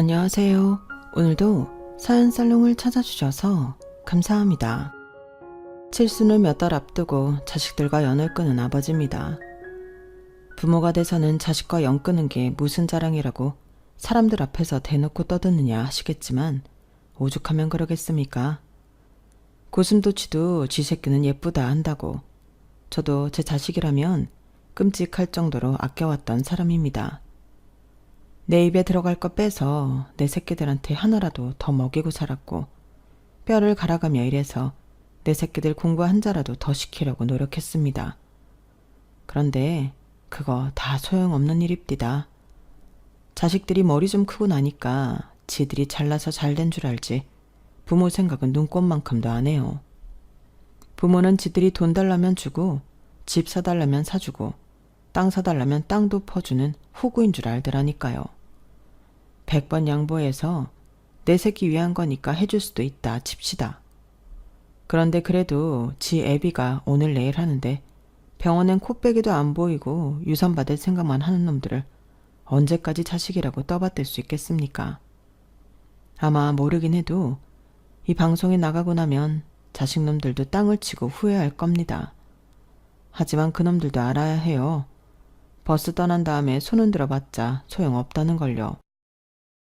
안녕하세요. 오늘도 사연 살롱을 찾아주셔서 감사합니다. 칠순을 몇 달 앞두고 자식들과 연을 끄는 아버지입니다. 부모가 돼서는 자식과 연 끄는 게 무슨 자랑이라고 사람들 앞에서 대놓고 떠드느냐 하시겠지만 오죽하면 그러겠습니까? 고슴도치도 쥐 새끼는 예쁘다 한다고 저도 제 자식이라면 끔찍할 정도로 아껴왔던 사람입니다. 내 입에 들어갈 거 빼서 내 새끼들한테 하나라도 더 먹이고 살았고 뼈를 갈아가며 일해서 내 새끼들 공부 한 자라도 더 시키려고 노력했습니다. 그런데 그거 다 소용없는 일입디다. 자식들이 머리 좀 크고 나니까 지들이 잘나서 잘된 줄 알지 부모 생각은 눈꼽만큼도 안 해요. 부모는 지들이 돈 달라면 주고 집 사달라면 사주고 땅 사달라면 땅도 퍼주는 호구인 줄 알더라니까요. 100번 양보해서 내 새끼 위한 거니까 해줄 수도 있다 칩시다. 그런데 그래도 지 애비가 오늘 내일 하는데 병원엔 코빼기도 안 보이고 유산 받을 생각만 하는 놈들을 언제까지 자식이라고 떠받들 수 있겠습니까? 아마 모르긴 해도 이 방송에 나가고 나면 자식놈들도 땅을 치고 후회할 겁니다. 하지만 그놈들도 알아야 해요. 버스 떠난 다음에 손 흔들어 봤자 소용없다는 걸요.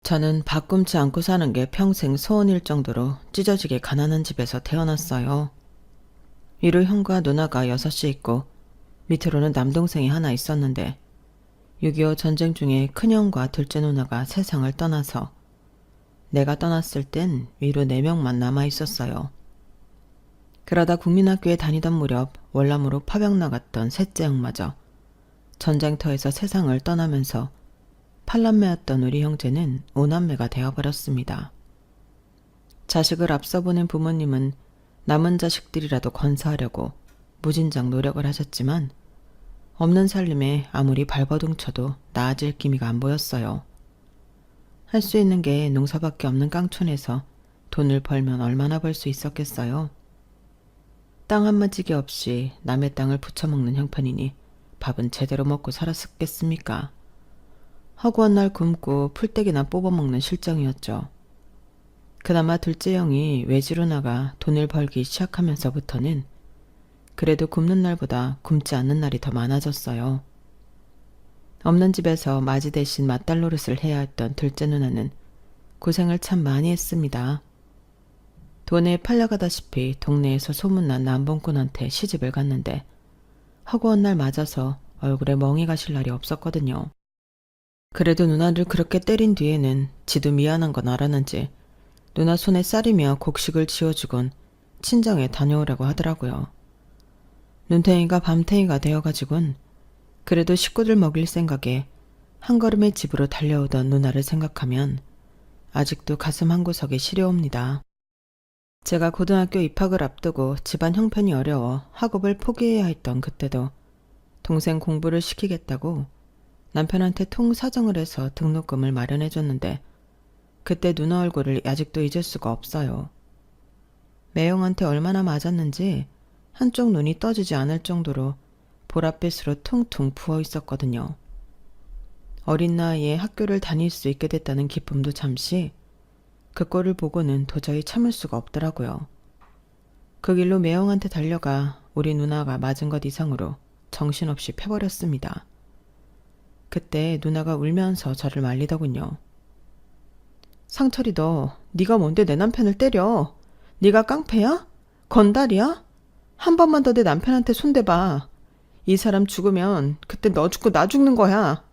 저는 밥 굶지 않고 사는 게 평생 소원일 정도로 찢어지게 가난한 집에서 태어났어요. 위로 형과 누나가 6이 있고 밑으로는 남동생이 하나 있었는데 6.25 전쟁 중에 큰형과 둘째 누나가 세상을 떠나서 내가 떠났을 땐 위로 4명만 남아 있었어요. 그러다 국민학교에 다니던 무렵 월남으로 파병 나갔던 셋째 형마저 전쟁터에서 세상을 떠나면서 8남매였던 우리 형제는 5남매가 되어버렸습니다. 자식을 앞서 보낸 부모님은 남은 자식들이라도 건사하려고 무진장 노력을 하셨지만 없는 살림에 아무리 발버둥 쳐도 나아질 기미가 안 보였어요. 할 수 있는 게 농사밖에 없는 깡촌에서 돈을 벌면 얼마나 벌 수 있었겠어요? 땅 한마지기 없이 남의 땅을 부쳐먹는 형편이니 밥은 제대로 먹고 살았겠습니까? 허구한 날 굶고 풀떼기나 뽑아먹는 실정이었죠. 그나마 둘째 형이 외지로 나가 돈을 벌기 시작하면서부터는 그래도 굶는 날보다 굶지 않는 날이 더 많아졌어요. 없는 집에서 맞이 대신 맏딸 노릇을 해야 했던 둘째 누나는 고생을 참 많이 했습니다. 돈에 팔려가다시피 동네에서 소문난 남봉꾼한테 시집을 갔는데 허구한 날 맞아서 얼굴에 멍이 가실 날이 없었거든요. 그래도 누나를 그렇게 때린 뒤에는 지도 미안한 건 알았는지 누나 손에 쌀이며 곡식을 지어주곤 친정에 다녀오라고 하더라고요. 눈탱이가 밤탱이가 되어가지곤 그래도 식구들 먹일 생각에 한 걸음의 집으로 달려오던 누나를 생각하면 아직도 가슴 한구석이 시려옵니다. 제가 고등학교 입학을 앞두고 집안 형편이 어려워 학업을 포기해야 했던 그때도 동생 공부를 시키겠다고 남편한테 통사정을 해서 등록금을 마련해줬는데 그때 누나 얼굴을 아직도 잊을 수가 없어요. 매형한테 얼마나 맞았는지 한쪽 눈이 떠지지 않을 정도로 보랏빛으로 퉁퉁 부어 있었거든요. 어린 나이에 학교를 다닐 수 있게 됐다는 기쁨도 잠시 그 꼴을 보고는 도저히 참을 수가 없더라고요. 그 길로 매형한테 달려가 우리 누나가 맞은 것 이상으로 정신없이 패버렸습니다. 그때 누나가 울면서 저를 말리더군요. 상철이 너 네가 뭔데 내 남편을 때려? 네가 깡패야? 건달이야? 한 번만 더 내 남편한테 손대봐. 이 사람 죽으면 그때 너 죽고 나 죽는 거야.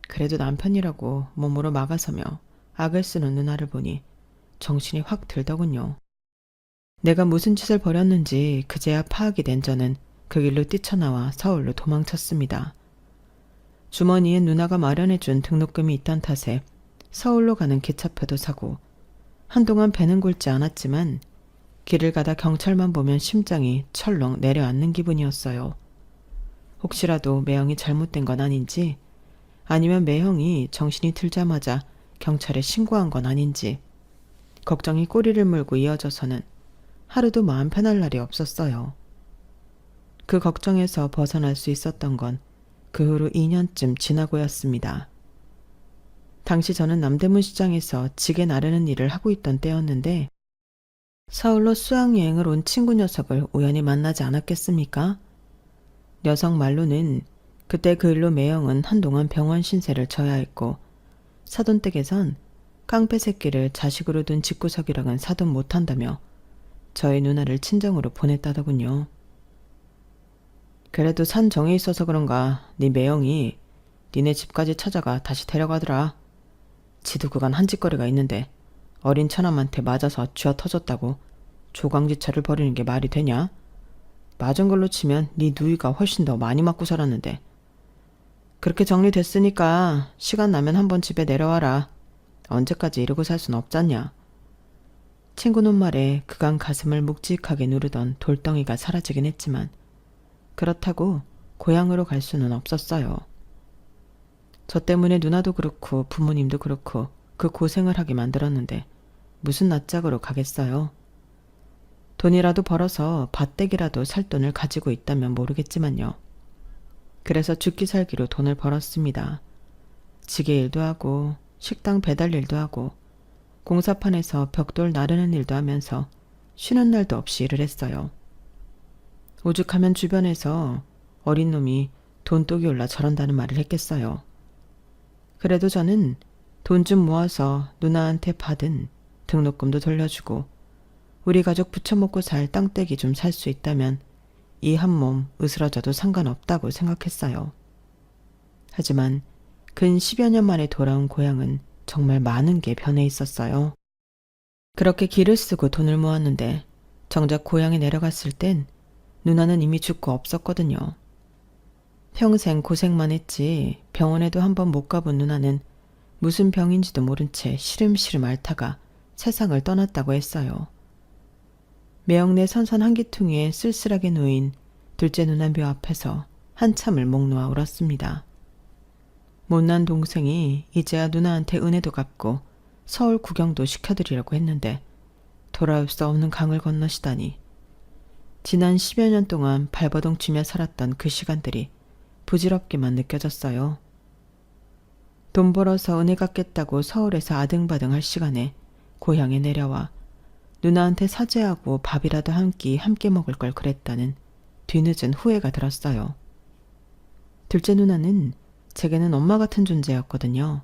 그래도 남편이라고 몸으로 막아서며 악을 쓰는 누나를 보니 정신이 확 들더군요. 내가 무슨 짓을 벌였는지 그제야 파악이 된 저는 그 길로 뛰쳐나와 서울로 도망쳤습니다. 주머니에 누나가 마련해준 등록금이 있던 탓에 서울로 가는 기차표도 사고 한동안 배는 곪지 않았지만 길을 가다 경찰만 보면 심장이 철렁 내려앉는 기분이었어요. 혹시라도 매형이 잘못된 건 아닌지 아니면 매형이 정신이 들자마자 경찰에 신고한 건 아닌지 걱정이 꼬리를 물고 이어져서는 하루도 마음 편할 날이 없었어요. 그 걱정에서 벗어날 수 있었던 건 그 후로 2년쯤 지나고였습니다. 당시 저는 남대문 시장에서 지게 나르는 일을 하고 있던 때였는데 서울로 수학여행을 온 친구 녀석을 우연히 만나지 않았겠습니까? 녀석 말로는 그때 그 일로 매형은 한동안 병원 신세를 져야 했고 사돈댁에선 깡패 새끼를 자식으로 둔 집구석이랑은 사돈 못한다며 저희 누나를 친정으로 보냈다더군요. 그래도 산 정이 있어서 그런가 네 매형이 니네 집까지 찾아가 다시 데려가더라. 지도 그간 한 짓거리가 있는데 어린 처남한테 맞아서 쥐어 터졌다고 조강지처를 벌이는 게 말이 되냐? 맞은 걸로 치면 네 누이가 훨씬 더 많이 맞고 살았는데. 그렇게 정리됐으니까 시간 나면 한번 집에 내려와라. 언제까지 이러고 살 순 없잖냐. 친구놈 말에 그간 가슴을 묵직하게 누르던 돌덩이가 사라지긴 했지만 그렇다고 고향으로 갈 수는 없었어요. 저 때문에 누나도 그렇고 부모님도 그렇고 그 고생을 하게 만들었는데 무슨 낯짝으로 가겠어요. 돈이라도 벌어서 밭대기라도 살 돈을 가지고 있다면 모르겠지만요. 그래서 죽기 살기로 돈을 벌었습니다. 지게 일도 하고 식당 배달 일도 하고 공사판에서 벽돌 나르는 일도 하면서 쉬는 날도 없이 일을 했어요. 오죽하면 주변에서 어린 놈이 돈독이 올라 저런다는 말을 했겠어요. 그래도 저는 돈 좀 모아서 누나한테 받은 등록금도 돌려주고 우리 가족 부쳐먹고 살 땅떼기 좀 살 수 있다면 이 한 몸 으스러져도 상관없다고 생각했어요. 하지만 근 10여 년 만에 돌아온 고향은 정말 많은 게 변해 있었어요. 그렇게 길을 쓰고 돈을 모았는데 정작 고향에 내려갔을 땐 누나는 이미 죽고 없었거든요. 평생 고생만 했지 병원에도 한번 못 가본 누나는 무슨 병인지도 모른 채 시름시름 앓다가 세상을 떠났다고 했어요. 매형네 선선 한기퉁이에 쓸쓸하게 놓인 둘째 누나 묘 앞에서 한참을 목 놓아 울었습니다. 못난 동생이 이제야 누나한테 은혜도 갚고 서울 구경도 시켜드리려고 했는데 돌아올 수 없는 강을 건너시다니. 지난 10여 년 동안 발버둥 치며 살았던 그 시간들이 부질없게만 느껴졌어요. 돈 벌어서 은혜 갚겠다고 서울에서 아등바등 할 시간에 고향에 내려와 누나한테 사죄하고 밥이라도 한 끼 함께 먹을 걸 그랬다는 뒤늦은 후회가 들었어요. 둘째 누나는 제게는 엄마 같은 존재였거든요.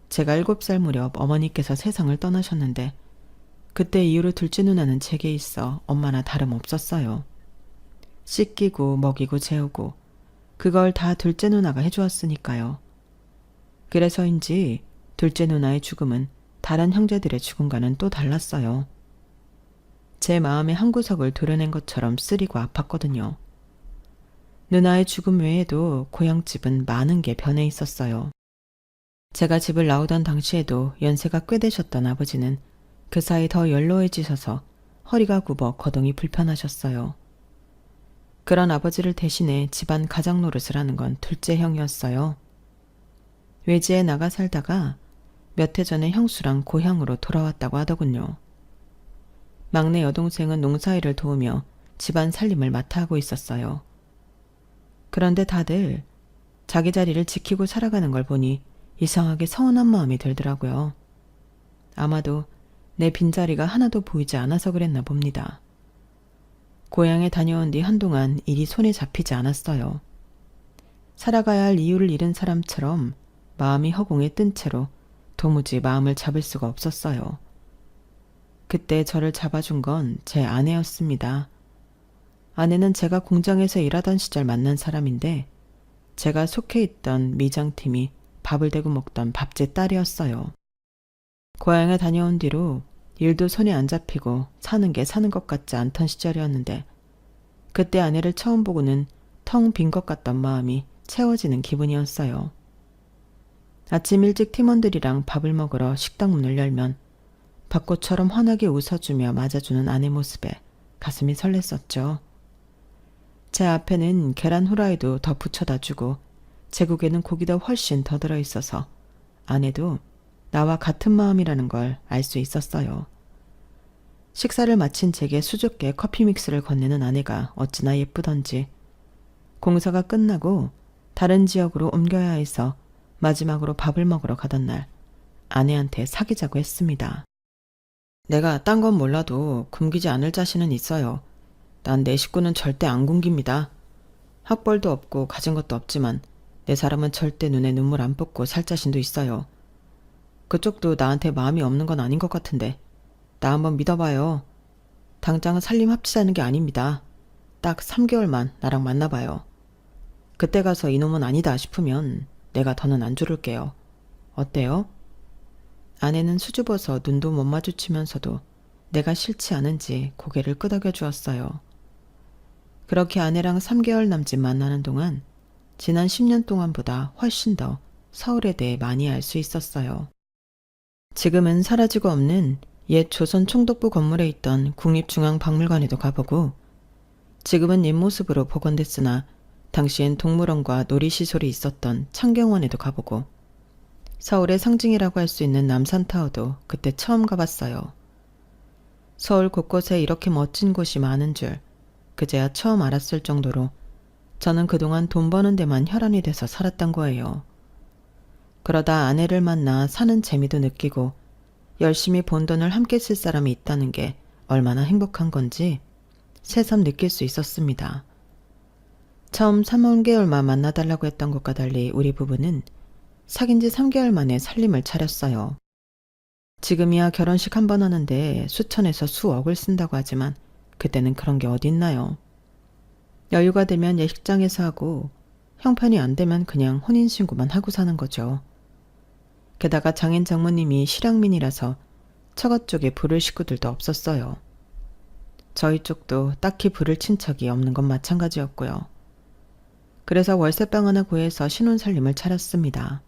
제가 7살 무렵 어머니께서 세상을 떠나셨는데 그때 이후로 둘째 누나는 제게 있어 엄마나 다름없었어요. 씻기고 먹이고 재우고 그걸 다 둘째 누나가 해주었으니까요. 그래서인지 둘째 누나의 죽음은 다른 형제들의 죽음과는 또 달랐어요. 제 마음의 한구석을 도려낸 것처럼 쓰리고 아팠거든요. 누나의 죽음 외에도 고향집은 많은 게 변해 있었어요. 제가 집을 나오던 당시에도 연세가 꽤 되셨던 아버지는 그 사이 더 연로해지셔서 허리가 굽어 거동이 불편하셨어요. 그런 아버지를 대신해 집안 가장 노릇을 하는 건 둘째 형이었어요. 외지에 나가 살다가 몇 해 전에 형수랑 고향으로 돌아왔다고 하더군요. 막내 여동생은 농사일을 도우며 집안 살림을 맡아 하고 있었어요. 그런데 다들 자기 자리를 지키고 살아가는 걸 보니 이상하게 서운한 마음이 들더라고요. 아마도 내 빈자리가 하나도 보이지 않아서 그랬나 봅니다. 고향에 다녀온 뒤 한동안 일이 손에 잡히지 않았어요. 살아가야 할 이유를 잃은 사람처럼 마음이 허공에 뜬 채로 도무지 마음을 잡을 수가 없었어요. 그때 저를 잡아준 건 제 아내였습니다. 아내는 제가 공장에서 일하던 시절 만난 사람인데 제가 속해 있던 미장팀이 밥을 대고 먹던 밥집 딸이었어요. 고향에 다녀온 뒤로 일도 손에 안 잡히고 사는 게 사는 것 같지 않던 시절이었는데 그때 아내를 처음 보고는 텅 빈 것 같던 마음이 채워지는 기분이었어요. 아침 일찍 팀원들이랑 밥을 먹으러 식당 문을 열면 벚꽃처럼 환하게 웃어주며 맞아주는 아내 모습에 가슴이 설렜었죠. 제 앞에는 계란 후라이도 더 부쳐다 주고 제국에는 고기도 훨씬 더 들어있어서 아내도 나와 같은 마음이라는 걸 알 수 있었어요. 식사를 마친 제게 수줍게 커피 믹스를 건네는 아내가 어찌나 예쁘던지 공사가 끝나고 다른 지역으로 옮겨야 해서 마지막으로 밥을 먹으러 가던 날 아내한테 사귀자고 했습니다. 내가 딴 건 몰라도 굶기지 않을 자신은 있어요. 난 내 식구는 절대 안 굶깁니다. 학벌도 없고 가진 것도 없지만 내 사람은 절대 눈에 눈물 안 붓고 살 자신도 있어요. 그쪽도 나한테 마음이 없는 건 아닌 것 같은데 나 한번 믿어봐요. 당장은 살림 합치자는 게 아닙니다. 딱 3개월만 나랑 만나봐요. 그때 가서 이놈은 아니다 싶으면 내가 더는 안 조를게요. 어때요? 아내는 수줍어서 눈도 못 마주치면서도 내가 싫지 않은지 고개를 끄덕여 주었어요. 그렇게 아내랑 3개월 남짓 만나는 동안 지난 10년 동안보다 훨씬 더 서울에 대해 많이 알 수 있었어요. 지금은 사라지고 없는 옛 조선 총독부 건물에 있던 국립중앙박물관에도 가보고 지금은 옛 모습으로 복원됐으나 당시엔 동물원과 놀이시설이 있었던 창경원에도 가보고 서울의 상징이라고 할 수 있는 남산타워도 그때 처음 가봤어요. 서울 곳곳에 이렇게 멋진 곳이 많은 줄 그제야 처음 알았을 정도로 저는 그동안 돈 버는 데만 혈안이 돼서 살았던 거예요. 그러다 아내를 만나 사는 재미도 느끼고 열심히 번 돈을 함께 쓸 사람이 있다는 게 얼마나 행복한 건지 새삼 느낄 수 있었습니다. 처음 3개월만 만나달라고 했던 것과 달리 우리 부부는 사귄 지 3개월 만에 살림을 차렸어요. 지금이야 결혼식 한 번 하는데 수천에서 수억을 쓴다고 하지만 그때는 그런 게 어딨나요. 여유가 되면 예식장에서 하고 형편이 안 되면 그냥 혼인신고만 하고 사는 거죠. 게다가 장인 장모님이 실향민이라서 처가 쪽에 부를 식구들도 없었어요. 저희 쪽도 딱히 부를 친척이 없는 건 마찬가지였고요. 그래서 월세방 하나 구해서 신혼살림을 차렸습니다.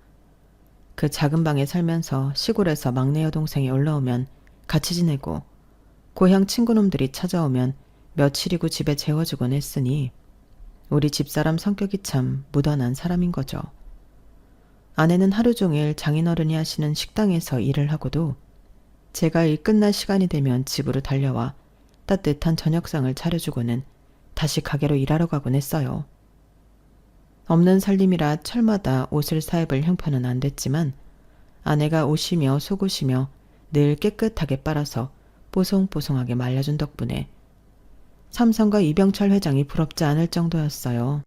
그 작은 방에 살면서 시골에서 막내 여동생이 올라오면 같이 지내고 고향 친구놈들이 찾아오면 며칠이고 집에 재워주곤 했으니 우리 집사람 성격이 참 무던한 사람인 거죠. 아내는 하루 종일 장인어른이 하시는 식당에서 일을 하고도 제가 일 끝날 시간이 되면 집으로 달려와 따뜻한 저녁상을 차려주고는 다시 가게로 일하러 가곤 했어요. 없는 살림이라 철마다 옷을 사입을 형편은 안 됐지만 아내가 옷이며 속옷이며 늘 깨끗하게 빨아서 뽀송뽀송하게 말려준 덕분에 삼성과 이병철 회장이 부럽지 않을 정도였어요.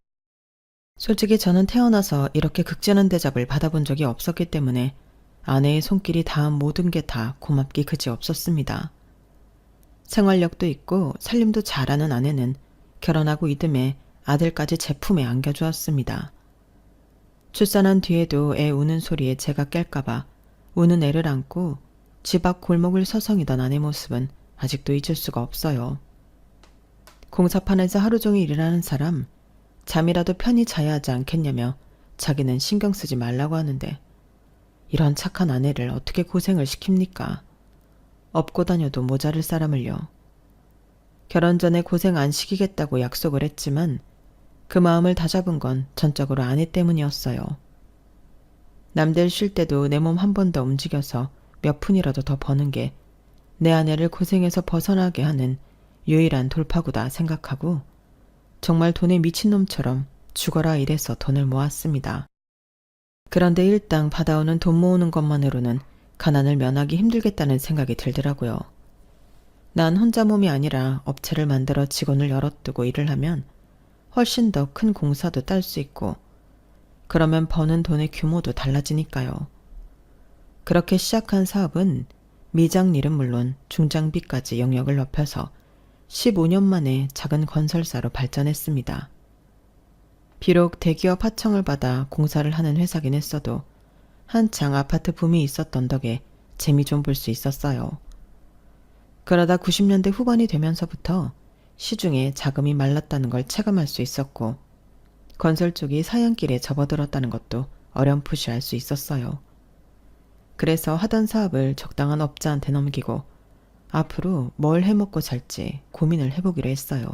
솔직히 저는 태어나서 이렇게 극진한 대접을 받아본 적이 없었기 때문에 아내의 손길이 닿은 모든 게 다 고맙기 그지 없었습니다. 생활력도 있고 살림도 잘하는 아내는 결혼하고 이듬해 아들까지 제 품에 안겨주었습니다. 출산한 뒤에도 애 우는 소리에 제가 깰까봐 우는 애를 안고 집 앞 골목을 서성이던 아내 모습은 아직도 잊을 수가 없어요. 공사판에서 하루 종일 일하는 사람 잠이라도 편히 자야 하지 않겠냐며 자기는 신경 쓰지 말라고 하는데 이런 착한 아내를 어떻게 고생을 시킵니까? 업고 다녀도 모자랄 사람을요. 결혼 전에 고생 안 시키겠다고 약속을 했지만 그 마음을 다잡은 건 전적으로 아내 때문이었어요. 남들 쉴 때도 내 몸 한 번 더 움직여서 몇 푼이라도 더 버는 게 내 아내를 고생에서 벗어나게 하는 유일한 돌파구다 생각하고 정말 돈에 미친놈처럼 죽어라 이래서 돈을 모았습니다. 그런데 일당 받아오는 돈 모으는 것만으로는 가난을 면하기 힘들겠다는 생각이 들더라고요. 난 혼자 몸이 아니라 업체를 만들어 직원을 여럿 두고 일을 하면 훨씬 더 큰 공사도 딸 수 있고 그러면 버는 돈의 규모도 달라지니까요. 그렇게 시작한 사업은 미장일은 물론 중장비까지 영역을 넓혀서 15년 만에 작은 건설사로 발전했습니다. 비록 대기업 하청을 받아 공사를 하는 회사긴 했어도 한창 아파트 붐이 있었던 덕에 재미 좀 볼 수 있었어요. 그러다 90년대 후반이 되면서부터 시중에 자금이 말랐다는 걸 체감할 수 있었고 건설 쪽이 사양길에 접어들었다는 것도 어렴풋이 알 수 있었어요. 그래서 하던 사업을 적당한 업자한테 넘기고 앞으로 뭘 해먹고 살지 고민을 해보기로 했어요.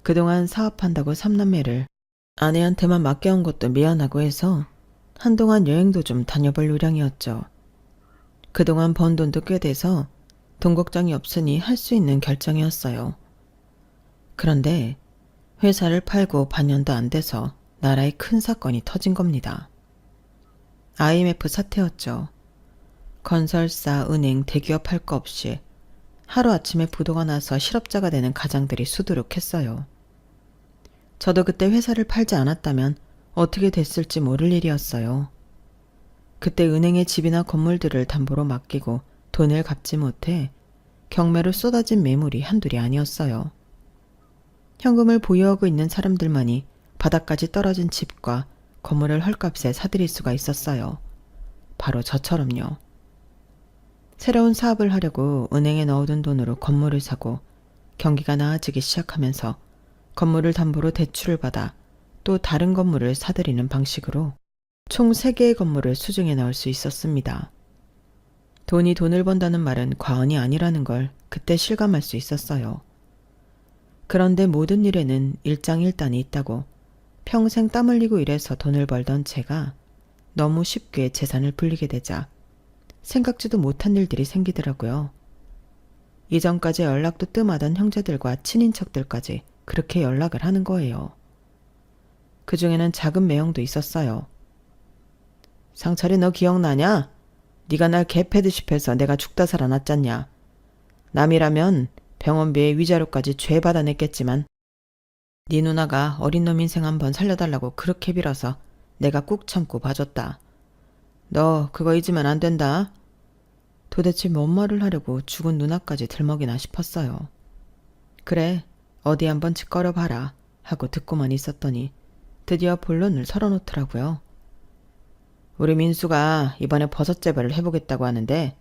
그동안 사업한다고 삼남매를 아내한테만 맡겨온 것도 미안하고 해서 한동안 여행도 좀 다녀볼 요량이었죠. 그동안 번 돈도 꽤 돼서 돈 걱정이 없으니 할 수 있는 결정이었어요. 그런데 회사를 팔고 반년도 안 돼서 나라에 큰 사건이 터진 겁니다. IMF 사태였죠. 건설사, 은행, 대기업 할 거 없이 하루아침에 부도가 나서 실업자가 되는 가장들이 수두룩했어요. 저도 그때 회사를 팔지 않았다면 어떻게 됐을지 모를 일이었어요. 그때 은행에 집이나 건물들을 담보로 맡기고 돈을 갚지 못해 경매로 쏟아진 매물이 한둘이 아니었어요. 현금을 보유하고 있는 사람들만이 바닥까지 떨어진 집과 건물을 헐값에 사들일 수가 있었어요. 바로 저처럼요. 새로운 사업을 하려고 은행에 넣어둔 돈으로 건물을 사고 경기가 나아지기 시작하면서 건물을 담보로 대출을 받아 또 다른 건물을 사들이는 방식으로 총 3개의 건물을 수중에 넣을 수 있었습니다. 돈이 돈을 번다는 말은 과언이 아니라는 걸 그때 실감할 수 있었어요. 그런데 모든 일에는 일장일단이 있다고 평생 땀 흘리고 일해서 돈을 벌던 제가 너무 쉽게 재산을 불리게 되자 생각지도 못한 일들이 생기더라고요. 이전까지 연락도 뜸하던 형제들과 친인척들까지 그렇게 연락을 하는 거예요. 그 중에는 작은 매형도 있었어요. 상철이 너 기억나냐? 네가 날 개패듯이 해서 내가 죽다 살아났잖냐. 남이라면 병원비에 위자료까지 죄 받아냈겠지만 네 누나가 어린 놈 인생 한번 살려달라고 그렇게 빌어서 내가 꾹 참고 봐줬다. 너 그거 잊으면 안 된다. 도대체 뭔 말을 하려고 죽은 누나까지 들먹이나 싶었어요. 그래, 어디 한번 짓거려 봐라 하고 듣고만 있었더니 드디어 본론을 털어놓더라고요. 우리 민수가 이번에 버섯 재배를 해보겠다고 하는데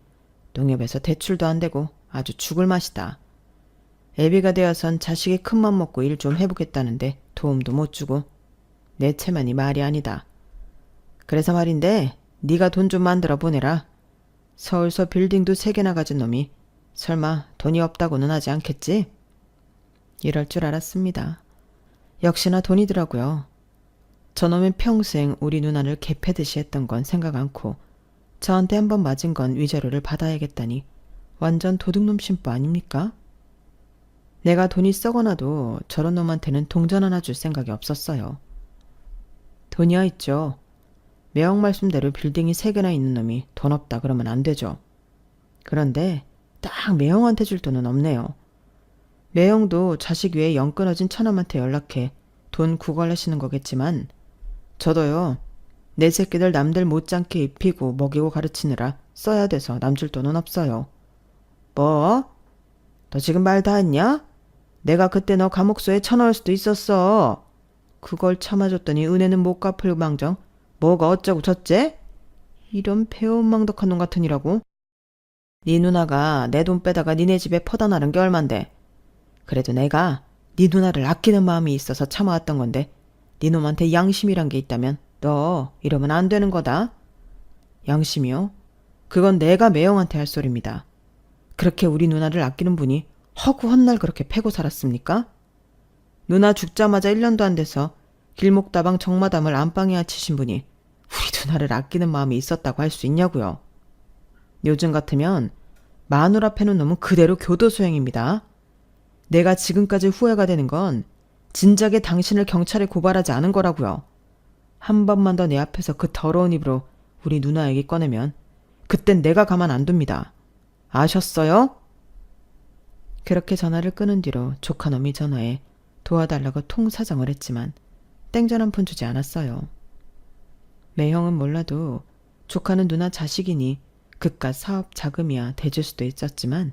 농협에서 대출도 안 되고 아주 죽을 맛이다. 애비가 되어선 자식이 큰맘 먹고 일 좀 해보겠다는데 도움도 못 주고 내 체면이 말이 아니다. 그래서 말인데 네가 돈 좀 만들어 보내라. 서울서 빌딩도 3개나 가진 놈이 설마 돈이 없다고는 하지 않겠지? 이럴 줄 알았습니다. 역시나 돈이더라고요. 저놈이 평생 우리 누나를 개패듯이 했던 건 생각 않고 저한테 한번 맞은 건 위자료를 받아야겠다니 완전 도둑놈 심보 아닙니까? 내가 돈이 썩어나도 저런 놈한테는 동전 하나 줄 생각이 없었어요. 돈이야 있죠. 매형 말씀대로 빌딩이 3개나 있는 놈이 돈 없다 그러면 안 되죠. 그런데 딱 매형한테 줄 돈은 없네요. 매형도 자식 외에 영 끊어진 처남한테 연락해 돈 구걸하시는 거겠지만 저도요. 내 새끼들 남들 못지않게 입히고 먹이고 가르치느라 써야 돼서 남줄 돈은 없어요. 뭐? 너 지금 말 다 했냐? 내가 그때 너 감옥소에 쳐넣을 수도 있었어. 그걸 참아줬더니 은혜는 못 갚을 망정 뭐가 어쩌고 저째? 이런 배은망덕한 놈 같은 이라고? 네 누나가 내 돈 빼다가 니네 집에 퍼다 나른 게 얼만데. 그래도 내가 네 누나를 아끼는 마음이 있어서 참아왔던 건데 네 놈한테 양심이란 게 있다면 너 이러면 안 되는 거다. 양심이요? 그건 내가 매형한테 할 소리입니다. 그렇게 우리 누나를 아끼는 분이 허구 헛날 그렇게 패고 살았습니까? 누나 죽자마자 1년도 안 돼서 길목다방 정마담을 안방에 앉히신 분이 우리 누나를 아끼는 마음이 있었다고 할 수 있냐고요. 요즘 같으면 마누라 패는 놈은 그대로 교도소행입니다. 내가 지금까지 후회가 되는 건 진작에 당신을 경찰에 고발하지 않은 거라고요. 한 번만 더 내 앞에서 그 더러운 입으로 우리 누나 얘기 꺼내면 그땐 내가 가만 안 둡니다. 아셨어요? 그렇게 전화를 끊은 뒤로 조카놈이 전화해 도와달라고 통사정을 했지만 땡전 한 푼 주지 않았어요. 매형은 몰라도 조카는 누나 자식이니 그깟 사업 자금이야 대줄 수도 있었지만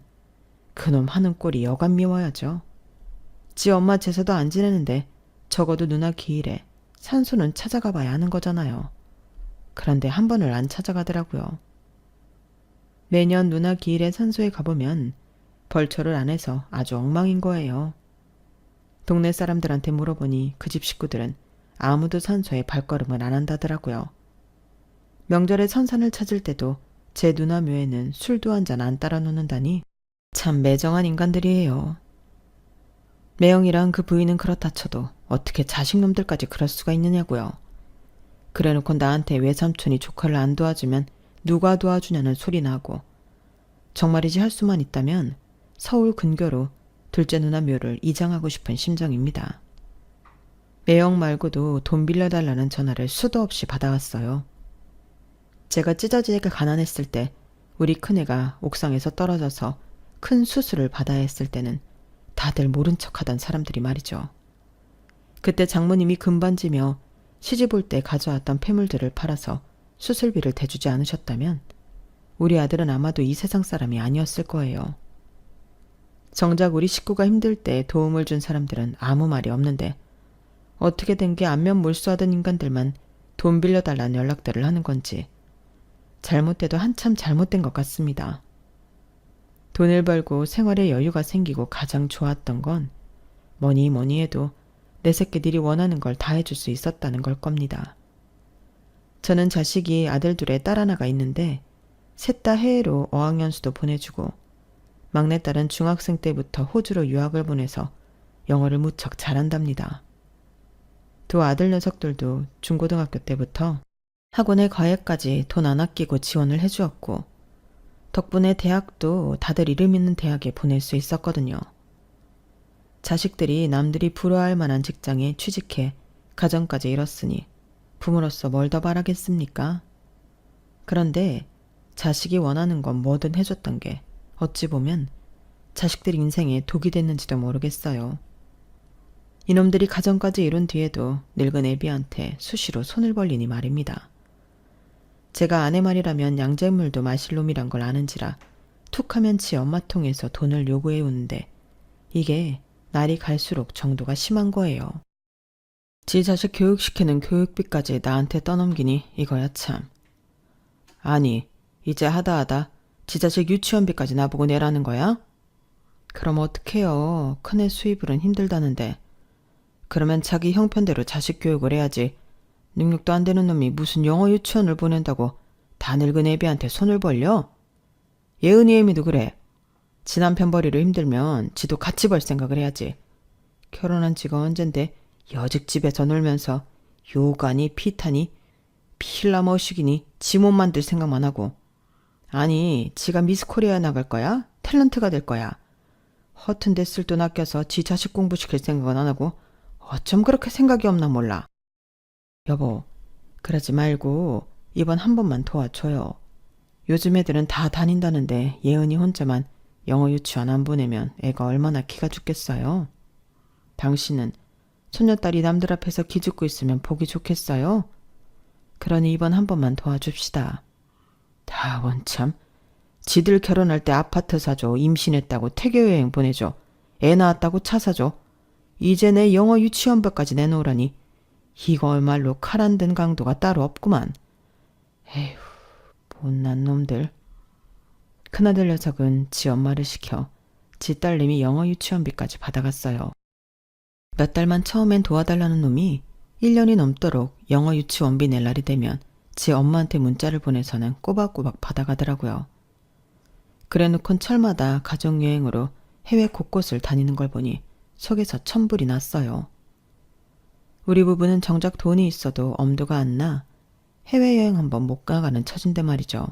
그놈 하는 꼴이 여간 미워야죠. 지 엄마 제사도 안 지내는데 적어도 누나 기일에 산소는 찾아가 봐야 하는 거잖아요. 그런데 한 번을 안 찾아가더라고요. 매년 누나 기일에 산소에 가보면 벌초를 안 해서 아주 엉망인 거예요. 동네 사람들한테 물어보니 그 집 식구들은 아무도 산소에 발걸음을 안 한다더라고요. 명절에 선산을 찾을 때도 제 누나 묘에는 술도 한 잔 안 따라 놓는다니 참 매정한 인간들이에요. 매형이랑 그 부인은 그렇다 쳐도 어떻게 자식놈들까지 그럴 수가 있느냐고요. 그래놓고 나한테 외삼촌이 조카를 안 도와주면 누가 도와주냐는 소리나 하고 정말이지 할 수만 있다면 서울 근교로 둘째 누나 묘를 이장하고 싶은 심정입니다. 매형 말고도 돈 빌려달라는 전화를 수도 없이 받아왔어요. 제가 찢어지게 가난했을 때 우리 큰애가 옥상에서 떨어져서 큰 수술을 받아야 했을 때는 다들 모른 척하던 사람들이 말이죠. 그때 장모님이 금반지며 시집 올 때 가져왔던 폐물들을 팔아서 수술비를 대주지 않으셨다면 우리 아들은 아마도 이 세상 사람이 아니었을 거예요. 정작 우리 식구가 힘들 때 도움을 준 사람들은 아무 말이 없는데 어떻게 된 게 안면 몰수하던 인간들만 돈 빌려달라는 연락들을 하는 건지 잘못돼도 한참 잘못된 것 같습니다. 돈을 벌고 생활에 여유가 생기고 가장 좋았던 건 뭐니 뭐니 해도 내 새끼들이 원하는 걸 다 해줄 수 있었다는 걸 겁니다. 저는 자식이 아들 둘에 딸 하나가 있는데 셋 다 해외로 어학연수도 보내주고 막내딸은 중학생 때부터 호주로 유학을 보내서 영어를 무척 잘한답니다. 두 아들 녀석들도 중고등학교 때부터 학원에 과외까지 돈 안 아끼고 지원을 해주었고 덕분에 대학도 다들 이름 있는 대학에 보낼 수 있었거든요. 자식들이 남들이 부러워할 만한 직장에 취직해 가정까지 이뤘으니 부모로서 뭘 더 바라겠습니까? 그런데 자식이 원하는 건 뭐든 해줬던 게 어찌 보면 자식들 인생에 독이 됐는지도 모르겠어요. 이놈들이 가정까지 이룬 뒤에도 늙은 애비한테 수시로 손을 벌리니 말입니다. 제가 아내 말이라면 양잿물도 마실 놈이란 걸 아는지라 툭하면 지 엄마 통해서 돈을 요구해 오는데 이게 날이 갈수록 정도가 심한 거예요. 지 자식 교육시키는 교육비까지 나한테 떠넘기니 이거야 참. 아니 이제 하다 지 자식 유치원비까지 나보고 내라는 거야? 그럼 어떡해요. 큰애 수입으론 힘들다는데. 그러면 자기 형편대로 자식 교육을 해야지. 능력도 안 되는 놈이 무슨 영어 유치원을 보낸다고 다 늙은 애비한테 손을 벌려? 예은이 애미도 그래. 지 남편 벌이로 힘들면 지도 같이 벌 생각을 해야지. 결혼한 지가 언젠데 여직 집에서 놀면서 요가니 피타니 필라 머시기니 지 몸 만들 생각만 하고. 아니 지가 미스코리아 나갈 거야? 탤런트가 될 거야. 허튼 데 쓸 돈 아껴서 지 자식 공부시킬 생각은 안 하고 어쩜 그렇게 생각이 없나 몰라. 여보, 그러지 말고 이번 한 번만 도와줘요. 요즘 애들은 다 다닌다는데 예은이 혼자만 영어 유치원 안 보내면 애가 얼마나 기가 죽겠어요. 당신은 손녀딸이 남들 앞에서 기죽고 있으면 보기 좋겠어요? 그러니 이번 한 번만 도와줍시다. 다 원참. 지들 결혼할 때 아파트 사줘, 임신했다고 태교여행 보내줘, 애 낳았다고 차 사줘. 이제 내 영어 유치원비까지 내놓으라니 이거말로 칼 안 든 강도가 따로 없구만. 에휴, 못난 놈들. 큰아들 녀석은 지 엄마를 시켜 지 딸내미 영어 유치원비까지 받아갔어요. 몇 달만 처음엔 도와달라는 놈이 1년이 넘도록 영어 유치원비 낼 날이 되면 지 엄마한테 문자를 보내서는 꼬박꼬박 받아가더라고요. 그래놓곤 철마다 가족여행으로 해외 곳곳을 다니는 걸 보니 속에서 천불이 났어요. 우리 부부는 정작 돈이 있어도 엄두가 안 나 해외여행 한번 못 가가는 처진데 말이죠.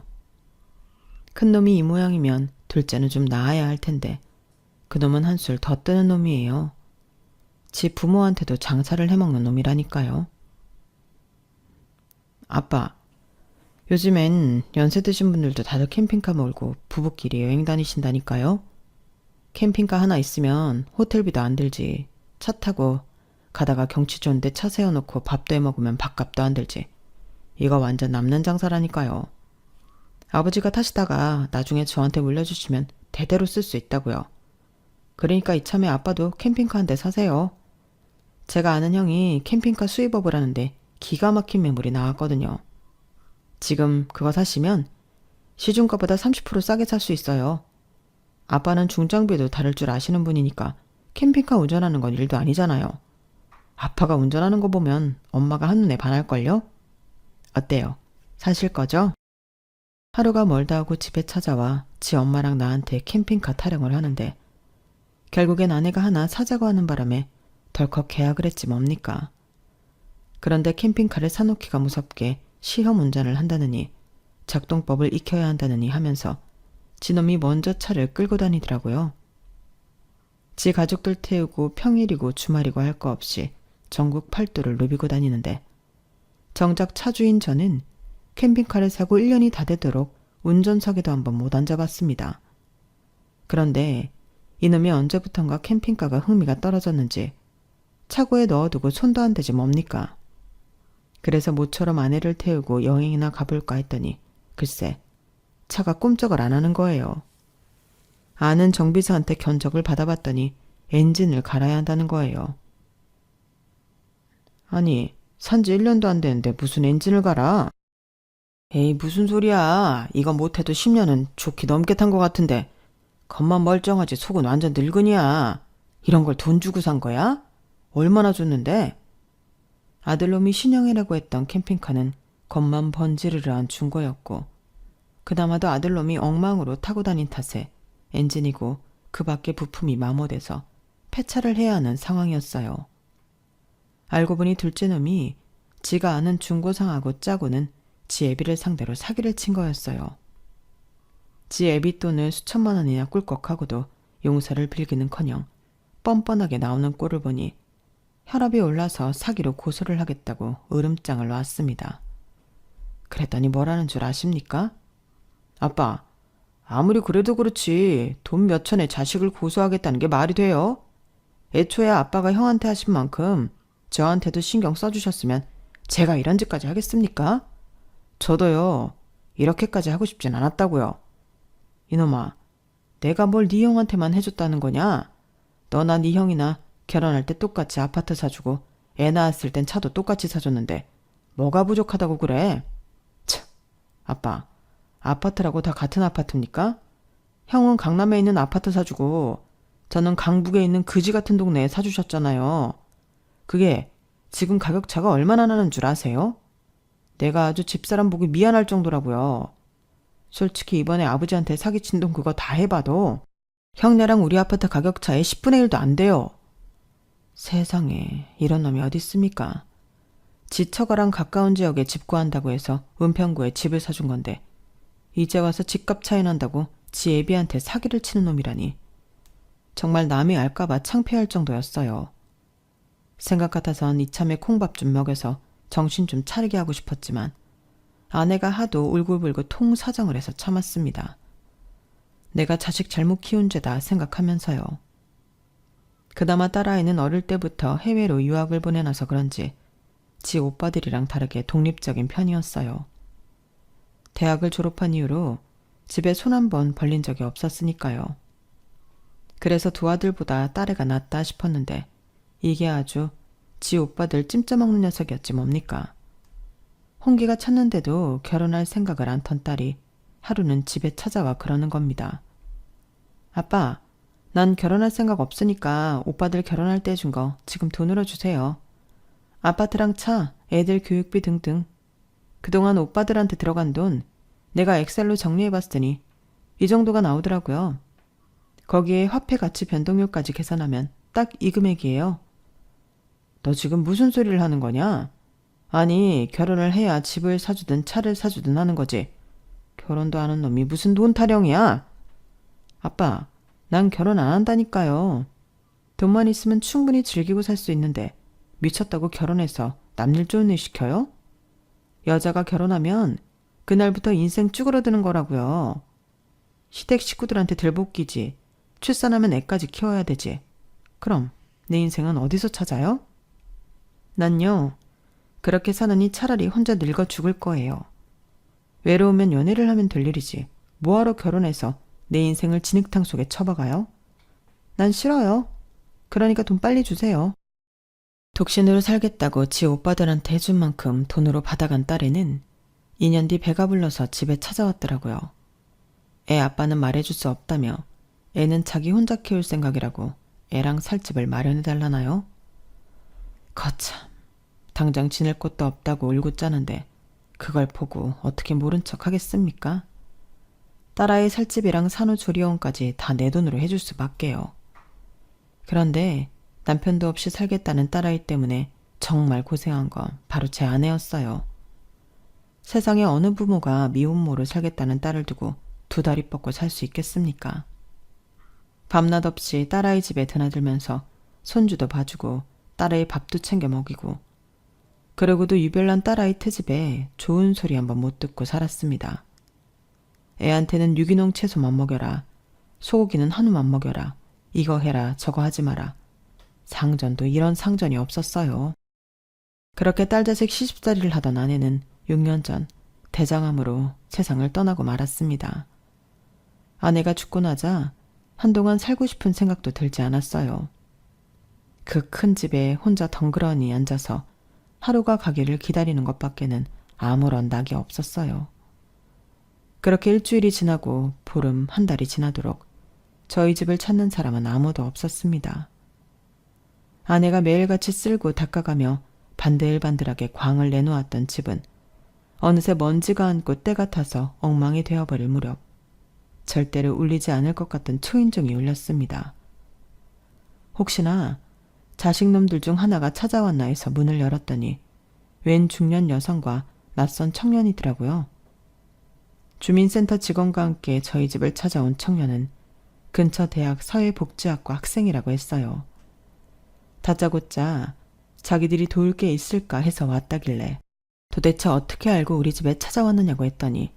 큰놈이 이 모양이면 둘째는 좀 나아야 할 텐데 그놈은 한술 더 뜨는 놈이에요. 지 부모한테도 장사를 해먹는 놈이라니까요. 아빠, 요즘엔 연세 드신 분들도 다들 캠핑카 몰고 부부끼리 여행 다니신다니까요. 캠핑카 하나 있으면 호텔비도 안 들지. 차 타고 가다가 경치 좋은데 차 세워놓고 밥도 해먹으면 밥값도 안 들지. 이거 완전 남는 장사라니까요. 아버지가 타시다가 나중에 저한테 물려주시면 대대로 쓸 수 있다고요. 그러니까 이참에 아빠도 캠핑카 한 대 사세요. 제가 아는 형이 캠핑카 수입업을 하는데 기가 막힌 매물이 나왔거든요. 지금 그거 사시면 시중가보다 30% 싸게 살 수 있어요. 아빠는 중장비도 다룰 줄 아시는 분이니까 캠핑카 운전하는 건 일도 아니잖아요. 아빠가 운전하는 거 보면 엄마가 한눈에 반할걸요? 어때요? 사실 거죠? 하루가 멀다 하고 집에 찾아와 지 엄마랑 나한테 캠핑카 타령을 하는데 결국엔 아내가 하나 사자고 하는 바람에 덜컥 계약을 했지 뭡니까. 그런데 캠핑카를 사놓기가 무섭게 시험 운전을 한다느니 작동법을 익혀야 한다느니 하면서 지놈이 먼저 차를 끌고 다니더라고요. 지 가족들 태우고 평일이고 주말이고 할 거 없이 전국 팔도를 누비고 다니는데 정작 차주인 저는 캠핑카를 사고 1년이 다 되도록 운전석에도 한번 못 앉아봤습니다. 그런데 이놈이 언제부턴가 캠핑카가 흥미가 떨어졌는지 차고에 넣어두고 손도 안 대지 뭡니까? 그래서 모처럼 아내를 태우고 여행이나 가볼까 했더니 글쎄 차가 꼼짝을 안 하는 거예요. 아는 정비사한테 견적을 받아봤더니 엔진을 갈아야 한다는 거예요. 아니, 산지 1년도 안 됐는데 무슨 엔진을 갈아? 에이, 무슨 소리야. 이거 못해도 10년은 좋게 넘게 탄 것 같은데 겉만 멀쩡하지 속은 완전 늙은이야. 이런 걸 돈 주고 산 거야? 얼마나 줬는데? 아들놈이 신형이라고 했던 캠핑카는 겉만 번지르르한 중고였고 그나마도 아들놈이 엉망으로 타고 다닌 탓에 엔진이고 그 밖에 부품이 마모돼서 폐차를 해야 하는 상황이었어요. 알고 보니 둘째 놈이 지가 아는 중고상하고 짜고는 지 애비를 상대로 사기를 친 거였어요. 지 애비 돈을 수천만 원이나 꿀꺽하고도 용서를 빌기는커녕 뻔뻔하게 나오는 꼴을 보니 혈압이 올라서 사기로 고소를 하겠다고 으름장을 놨습니다. 그랬더니 뭐라는 줄 아십니까? 아빠, 아무리 그래도 그렇지 돈 몇천에 자식을 고소하겠다는 게 말이 돼요? 애초에 아빠가 형한테 하신 만큼 저한테도 신경 써주셨으면 제가 이런 짓까지 하겠습니까? 저도요, 이렇게까지 하고 싶진 않았다고요. 이놈아, 내가 뭘 네 형한테만 해줬다는 거냐? 너나 네 형이나 결혼할 때 똑같이 아파트 사주고 애 낳았을 땐 차도 똑같이 사줬는데 뭐가 부족하다고 그래? 참, 아빠, 아파트라고 다 같은 아파트입니까? 형은 강남에 있는 아파트 사주고 저는 강북에 있는 그지 같은 동네에 사주셨잖아요. 그게 지금 가격 차가 얼마나 나는 줄 아세요? 내가 아주 집사람 보기 미안할 정도라고요. 솔직히 이번에 아버지한테 사기친 돈 그거 다 해봐도 형네랑 우리 아파트 가격 차의 10분의 1도 안 돼요. 세상에 이런 놈이 어디 있습니까? 지 처가랑 가까운 지역에 집 구한다고 해서 은평구에 집을 사준 건데 이제 와서 집값 차이 난다고 지 애비한테 사기를 치는 놈이라니. 정말 남이 알까봐 창피할 정도였어요. 생각 같아선 이참에 콩밥 좀 먹여서 정신 좀 차리게 하고 싶었지만 아내가 하도 울고불고 통사정을 해서 참았습니다. 내가 자식 잘못 키운 죄다 생각하면서요. 그나마 딸아이는 어릴 때부터 해외로 유학을 보내놔서 그런지 지 오빠들이랑 다르게 독립적인 편이었어요. 대학을 졸업한 이후로 집에 손 한 번 벌린 적이 없었으니까요. 그래서 두 아들보다 딸애가 낫다 싶었는데 이게 아주 지 오빠들 찜쪄먹는 녀석이었지 뭡니까. 홍기가 찼는데도 결혼할 생각을 안 턴 딸이 하루는 집에 찾아와 그러는 겁니다. 아빠, 난 결혼할 생각 없으니까 오빠들 결혼할 때 준 거 지금 돈으로 주세요. 아파트랑 차, 애들 교육비 등등. 그동안 오빠들한테 들어간 돈 내가 엑셀로 정리해봤더니 이 정도가 나오더라고요. 거기에 화폐 가치 변동률까지 계산하면 딱 이 금액이에요. 너 지금 무슨 소리를 하는 거냐? 아니, 결혼을 해야 집을 사주든 차를 사주든 하는 거지. 결혼도 안 한 놈이 무슨 돈 타령이야? 아빠, 난 결혼 안 한다니까요. 돈만 있으면 충분히 즐기고 살 수 있는데 미쳤다고 결혼해서 남일 좋은 일 시켜요? 여자가 결혼하면 그날부터 인생 쭈그러드는 거라고요. 시댁 식구들한테 들볶이지. 출산하면 애까지 키워야 되지. 그럼 내 인생은 어디서 찾아요? 난요, 그렇게 사느니 차라리 혼자 늙어 죽을 거예요. 외로우면 연애를 하면 될 일이지. 뭐하러 결혼해서 내 인생을 진흙탕 속에 쳐박아요? 난 싫어요. 그러니까 돈 빨리 주세요. 독신으로 살겠다고 지 오빠들한테 해준 만큼 돈으로 받아간 딸애는 2년 뒤 배가 불러서 집에 찾아왔더라고요. 애 아빠는 말해줄 수 없다며 애는 자기 혼자 키울 생각이라고 애랑 살 집을 마련해달라나요? 거참, 당장 지낼 곳도 없다고 울고 짜는데 그걸 보고 어떻게 모른 척 하겠습니까? 딸아이 살 집이랑 산후조리원까지 다 내 돈으로 해줄 수밖에요. 그런데 남편도 없이 살겠다는 딸아이 때문에 정말 고생한 건 바로 제 아내였어요. 세상에 어느 부모가 미혼모로 살겠다는 딸을 두고 두 다리 뻗고 살 수 있겠습니까? 밤낮 없이 딸아이 집에 드나들면서 손주도 봐주고 딸아이 밥도 챙겨 먹이고 그러고도 유별난 딸아이 트집에 좋은 소리 한번 못 듣고 살았습니다. 애한테는 유기농 채소만 먹여라. 소고기는 한우만 먹여라. 이거 해라 저거 하지 마라. 상전도 이런 상전이 없었어요. 그렇게 딸자식 시집살이를 하던 아내는 6년 전 대장암으로 세상을 떠나고 말았습니다. 아내가 죽고 나자 한동안 살고 싶은 생각도 들지 않았어요. 그 큰 집에 혼자 덩그러니 앉아서 하루가 가기를 기다리는 것밖에는 아무런 낙이 없었어요. 그렇게 일주일이 지나고 보름 한 달이 지나도록 저희 집을 찾는 사람은 아무도 없었습니다. 아내가 매일같이 쓸고 닦아가며 반들반들하게 광을 내놓았던 집은 어느새 먼지가 앉고 때가 타서 엉망이 되어버릴 무렵 절대로 울리지 않을 것 같던 초인종이 울렸습니다. 혹시나 자식놈들 중 하나가 찾아왔나 해서 문을 열었더니 웬 중년 여성과 낯선 청년이더라고요. 주민센터 직원과 함께 저희 집을 찾아온 청년은 근처 대학 사회복지학과 학생이라고 했어요. 다짜고짜 자기들이 도울 게 있을까 해서 왔다길래 도대체 어떻게 알고 우리 집에 찾아왔느냐고 했더니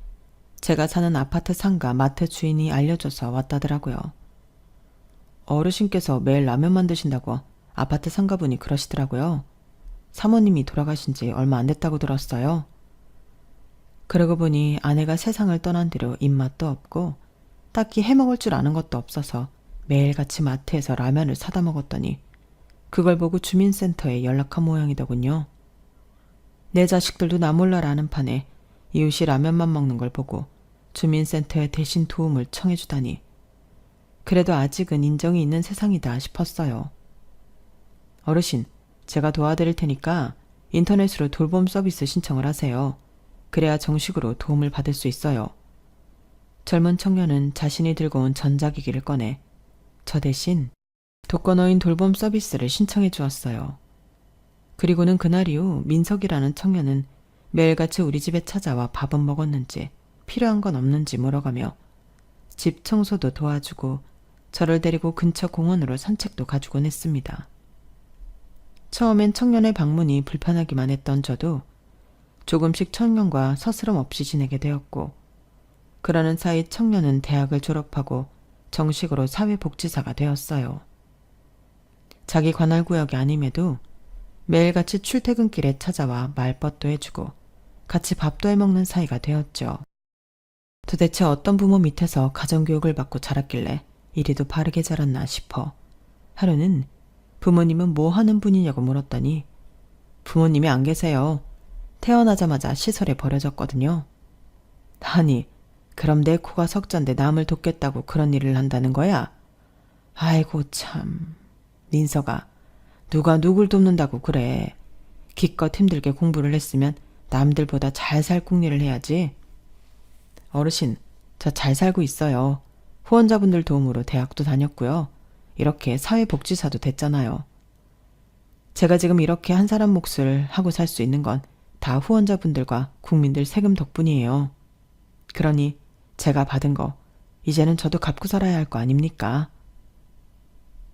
제가 사는 아파트 상가 마트 주인이 알려줘서 왔다더라고요. 어르신께서 매일 라면 만드신다고 아파트 상가분이 그러시더라고요. 사모님이 돌아가신 지 얼마 안 됐다고 들었어요. 그러고 보니 아내가 세상을 떠난 뒤로 입맛도 없고 딱히 해먹을 줄 아는 것도 없어서 매일같이 마트에서 라면을 사다 먹었더니 그걸 보고 주민센터에 연락한 모양이더군요. 내 자식들도 나 몰라라 하는 판에 이웃이 라면만 먹는 걸 보고 주민센터에 대신 도움을 청해주다니 그래도 아직은 인정이 있는 세상이다 싶었어요. 어르신, 제가 도와드릴 테니까 인터넷으로 돌봄 서비스 신청을 하세요. 그래야 정식으로 도움을 받을 수 있어요. 젊은 청년은 자신이 들고 온 전자기기를 꺼내 저 대신 독거노인 돌봄 서비스를 신청해 주었어요. 그리고는 그날 이후 민석이라는 청년은 매일같이 우리 집에 찾아와 밥은 먹었는지 필요한 건 없는지 물어가며 집 청소도 도와주고 저를 데리고 근처 공원으로 산책도 가주곤 했습니다. 처음엔 청년의 방문이 불편하기만 했던 저도 조금씩 청년과 서스럼 없이 지내게 되었고 그러는 사이 청년은 대학을 졸업하고 정식으로 사회복지사가 되었어요. 자기 관할 구역이 아님에도 매일같이 출퇴근길에 찾아와 말벗도 해주고 같이 밥도 해먹는 사이가 되었죠. 도대체 어떤 부모 밑에서 가정교육을 받고 자랐길래 이리도 바르게 자랐나 싶어 하루는 부모님은 뭐 하는 분이냐고 물었더니 부모님이 안 계세요. 태어나자마자 시설에 버려졌거든요. 아니, 그럼 내 코가 석잔데 남을 돕겠다고 그런 일을 한다는 거야? 아이고 참, 민서가 누가 누굴 돕는다고 그래. 기껏 힘들게 공부를 했으면 남들보다 잘 살 궁리를 해야지. 어르신, 저 잘 살고 있어요. 후원자분들 도움으로 대학도 다녔고요. 이렇게 사회복지사도 됐잖아요. 제가 지금 이렇게 한 사람 몫을 하고 살 수 있는 건 다 후원자분들과 국민들 세금 덕분이에요. 그러니 제가 받은 거 이제는 저도 갚고 살아야 할 거 아닙니까?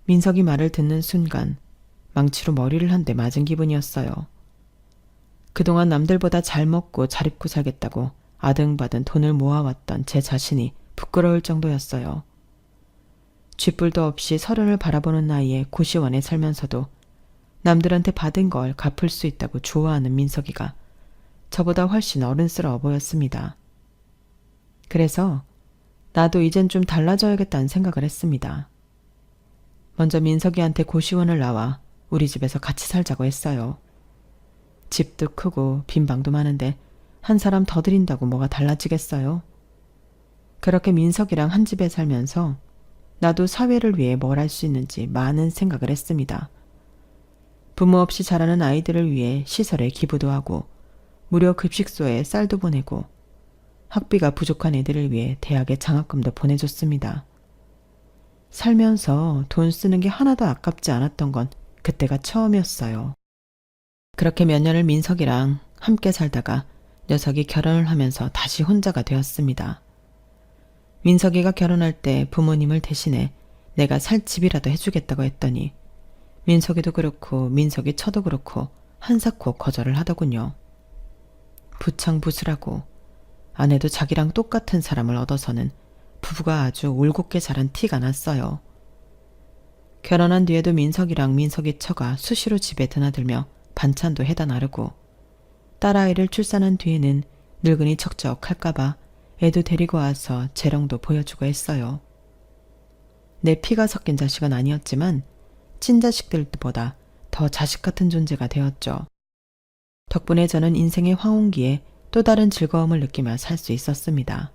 민석이 말을 듣는 순간 망치로 머리를 한 대 맞은 기분이었어요. 그동안 남들보다 잘 먹고 잘 입고 살겠다고 아등바등 돈을 모아왔던 제 자신이 부끄러울 정도였어요. 쥐뿔도 없이 서른을 바라보는 나이에 고시원에 살면서도 남들한테 받은 걸 갚을 수 있다고 좋아하는 민석이가 저보다 훨씬 어른스러워 보였습니다. 그래서 나도 이젠 좀 달라져야겠다는 생각을 했습니다. 먼저 민석이한테 고시원을 나와 우리 집에서 같이 살자고 했어요. 집도 크고 빈 방도 많은데 한 사람 더 들인다고 뭐가 달라지겠어요? 그렇게 민석이랑 한 집에 살면서 나도 사회를 위해 뭘 할 수 있는지 많은 생각을 했습니다. 부모 없이 자라는 아이들을 위해 시설에 기부도 하고 무료 급식소에 쌀도 보내고 학비가 부족한 애들을 위해 대학에 장학금도 보내줬습니다. 살면서 돈 쓰는 게 하나도 아깝지 않았던 건 그때가 처음이었어요. 그렇게 몇 년을 민석이랑 함께 살다가 녀석이 결혼을 하면서 다시 혼자가 되었습니다. 민석이가 결혼할 때 부모님을 대신해 내가 살 집이라도 해주겠다고 했더니 민석이도 그렇고 민석이 처도 그렇고 한사코 거절을 하더군요. 부창부수라고 아내도 자기랑 똑같은 사람을 얻어서는 부부가 아주 올곧게 자란 티가 났어요. 결혼한 뒤에도 민석이랑 민석이 처가 수시로 집에 드나들며 반찬도 해다 나르고 딸아이를 출산한 뒤에는 늙은이 척척할까봐 애도 데리고 와서 재롱도 보여주고 했어요. 내 피가 섞인 자식은 아니었지만 친자식들보다 더 자식 같은 존재가 되었죠. 덕분에 저는 인생의 황혼기에 또 다른 즐거움을 느끼며 살 수 있었습니다.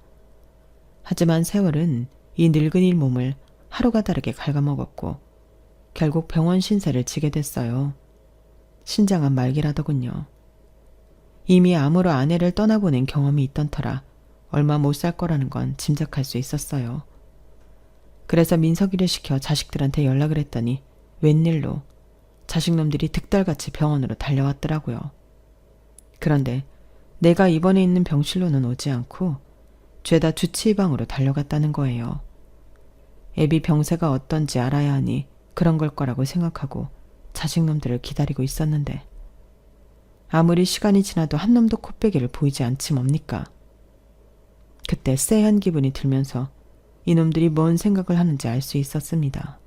하지만 세월은 이 늙은이 몸을 하루가 다르게 갉아먹었고 결국 병원 신세를 지게 됐어요. 신장은 말기라더군요. 이미 암으로 아내를 떠나보낸 경험이 있던 터라 얼마 못 살 거라는 건 짐작할 수 있었어요. 그래서 민석이를 시켜 자식들한테 연락을 했더니 웬일로 자식놈들이 득달같이 병원으로 달려왔더라고요. 그런데 내가 입원해 있는 병실로는 오지 않고 죄다 주치의방으로 달려갔다는 거예요. 애비 병세가 어떤지 알아야 하니 그런 걸 거라고 생각하고 자식놈들을 기다리고 있었는데 아무리 시간이 지나도 한 놈도 코빼기를 보이지 않지 뭡니까? 그때 쎄한 기분이 들면서 이놈들이 뭔 생각을 하는지 알 수 있었습니다.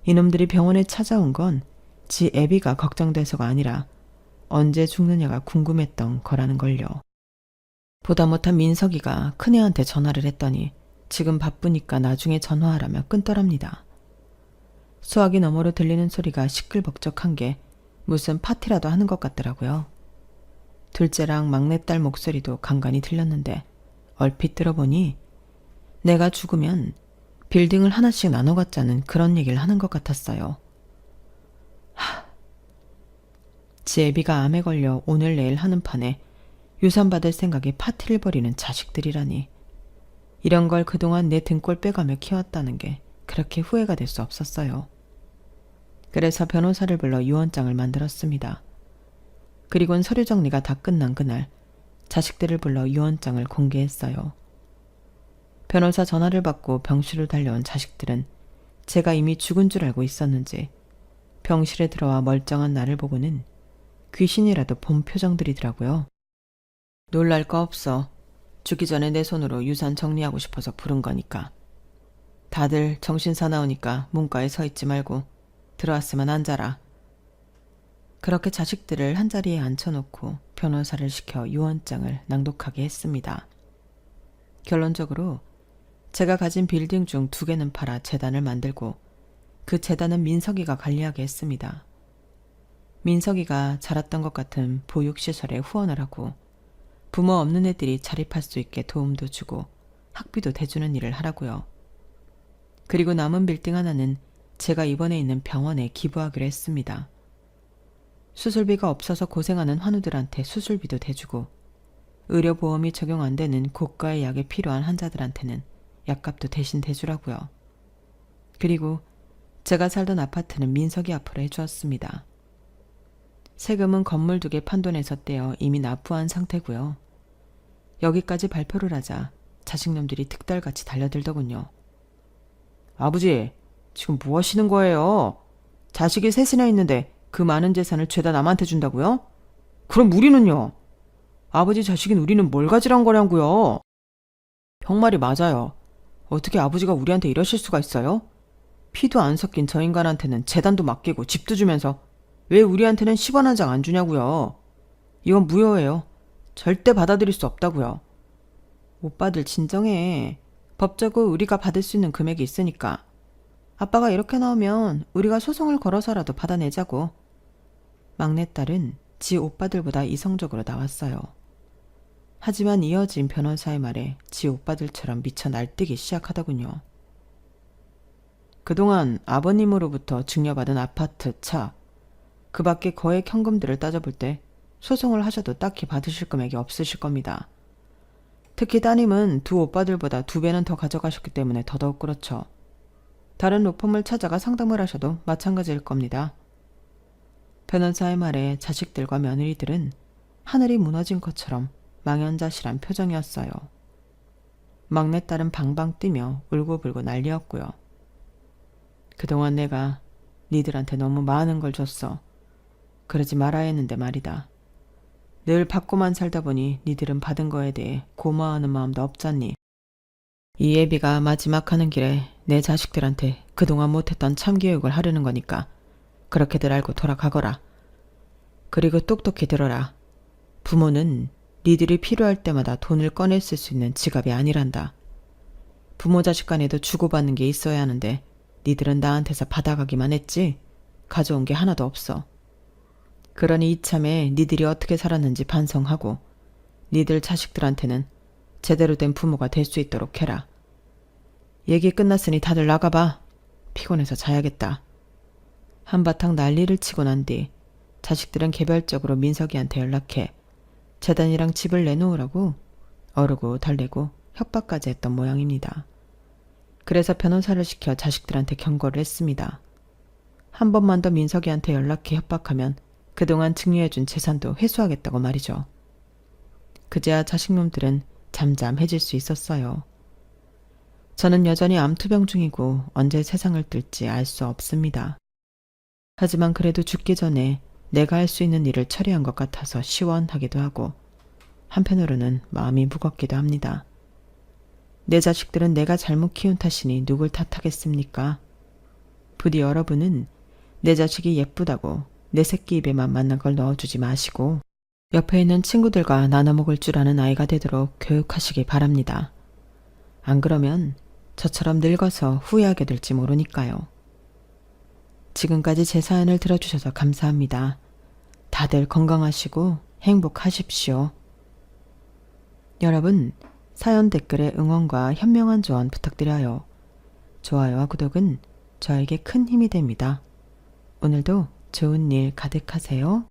이놈들이 병원에 찾아온 건 지 애비가 걱정돼서가 아니라 언제 죽느냐가 궁금했던 거라는 걸요. 보다 못한 민석이가 큰애한테 전화를 했더니 지금 바쁘니까 나중에 전화하라며 끊더랍니다. 수화기 너머로 들리는 소리가 시끌벅적한 게 무슨 파티라도 하는 것 같더라고요. 둘째랑 막내딸 목소리도 간간히 들렸는데 얼핏 들어보니 내가 죽으면 빌딩을 하나씩 나눠 갖자는 그런 얘기를 하는 것 같았어요. 지 애비가 암에 걸려 오늘 내일 하는 판에 유산 받을 생각에 파티를 벌이는 자식들이라니. 이런 걸 그동안 내 등골 빼가며 키웠다는 게 그렇게 후회가 될 수 없었어요. 그래서 변호사를 불러 유언장을 만들었습니다. 그리고는 서류 정리가 다 끝난 그날 자식들을 불러 유언장을 공개했어요. 변호사 전화를 받고 병실로 달려온 자식들은 제가 이미 죽은 줄 알고 있었는지 병실에 들어와 멀쩡한 나를 보고는 귀신이라도 본 표정들이더라고요. 놀랄 거 없어. 죽기 전에 내 손으로 유산 정리하고 싶어서 부른 거니까. 다들 정신 사나우니까 문과에 서 있지 말고 들어왔으면 앉아라. 그렇게 자식들을 한자리에 앉혀놓고 변호사를 시켜 유언장을 낭독하게 했습니다. 결론적으로 제가 가진 빌딩 중 2개는 팔아 재단을 만들고 그 재단은 민석이가 관리하게 했습니다. 민석이가 자랐던 것 같은 보육시설에 후원을 하고 부모 없는 애들이 자립할 수 있게 도움도 주고 학비도 대주는 일을 하라고요. 그리고 남은 빌딩 하나는 제가 입원해 있는 병원에 기부하기로 했습니다. 수술비가 없어서 고생하는 환우들한테 수술비도 대주고 의료보험이 적용 안 되는 고가의 약이 필요한 환자들한테는 약값도 대신 대주라고요. 그리고 제가 살던 아파트는 민석이 앞으로 해주었습니다. 세금은 건물 2개 판돈에서 떼어 이미 납부한 상태고요. 여기까지 발표를 하자 자식놈들이 득달같이 달려들더군요. 아버지, 지금 뭐 하시는 거예요? 자식이 3이나 있는데 그 많은 재산을 죄다 남한테 준다고요? 그럼 우리는요? 아버지 자식인 우리는 뭘 가지란 거냐고요? 병말이 맞아요. 어떻게 아버지가 우리한테 이러실 수가 있어요? 피도 안 섞인 저 인간한테는 재단도 맡기고 집도 주면서 왜 우리한테는 10원 한 장 안 주냐고요. 이건 무효예요. 절대 받아들일 수 없다고요. 오빠들 진정해. 법적으로 우리가 받을 수 있는 금액이 있으니까. 아빠가 이렇게 나오면 우리가 소송을 걸어서라도 받아내자고. 막내딸은 지 오빠들보다 이성적으로 나왔어요. 하지만 이어진 변호사의 말에 지 오빠들처럼 미쳐 날뛰기 시작하더군요. 그동안 아버님으로부터 증여받은 아파트, 차, 그 밖에 거액 현금들을 따져볼 때 소송을 하셔도 딱히 받으실 금액이 없으실 겁니다. 특히 따님은 2 오빠들보다 2배는 더 가져가셨기 때문에 더더욱 그렇죠. 다른 로펌을 찾아가 상담을 하셔도 마찬가지일 겁니다. 변호사의 말에 자식들과 며느리들은 하늘이 무너진 것처럼 망연자실한 표정이었어요. 막내딸은 방방 뛰며 울고불고 난리였고요. 그동안 내가 니들한테 너무 많은 걸 줬어. 그러지 말아야 했는데 말이다. 늘 받고만 살다 보니 니들은 받은 거에 대해 고마워하는 마음도 없잖니. 이 예비가 마지막 하는 길에 내 자식들한테 그동안 못했던 참교육을 하려는 거니까 그렇게들 알고 돌아가거라. 그리고 똑똑히 들어라. 부모는 니들이 필요할 때마다 돈을 꺼내 쓸 수 있는 지갑이 아니란다. 부모 자식 간에도 주고받는 게 있어야 하는데 니들은 나한테서 받아가기만 했지 가져온 게 하나도 없어. 그러니 이참에 니들이 어떻게 살았는지 반성하고 니들 자식들한테는 제대로 된 부모가 될 수 있도록 해라. 얘기 끝났으니 다들 나가봐. 피곤해서 자야겠다. 한바탕 난리를 치고 난 뒤 자식들은 개별적으로 민석이한테 연락해 재단이랑 집을 내놓으라고 어르고 달래고 협박까지 했던 모양입니다. 그래서 변호사를 시켜 자식들한테 경고를 했습니다. 한 번만 더 민석이한테 연락해 협박하면 그동안 증여해준 재산도 회수하겠다고 말이죠. 그제야 자식놈들은 잠잠해질 수 있었어요. 저는 여전히 암투병 중이고 언제 세상을 뜰지 알 수 없습니다. 하지만 그래도 죽기 전에 내가 할 수 있는 일을 처리한 것 같아서 시원하기도 하고 한편으로는 마음이 무겁기도 합니다. 내 자식들은 내가 잘못 키운 탓이니 누굴 탓하겠습니까? 부디 여러분은 내 자식이 예쁘다고 내 새끼 입에만 맞는 걸 넣어주지 마시고 옆에 있는 친구들과 나눠 먹을 줄 아는 아이가 되도록 교육하시기 바랍니다. 안 그러면 저처럼 늙어서 후회하게 될지 모르니까요. 지금까지 제 사연을 들어주셔서 감사합니다. 다들 건강하시고 행복하십시오. 여러분, 사연 댓글에 응원과 현명한 조언 부탁드려요. 좋아요와 구독은 저에게 큰 힘이 됩니다. 오늘도 좋은 일 가득하세요.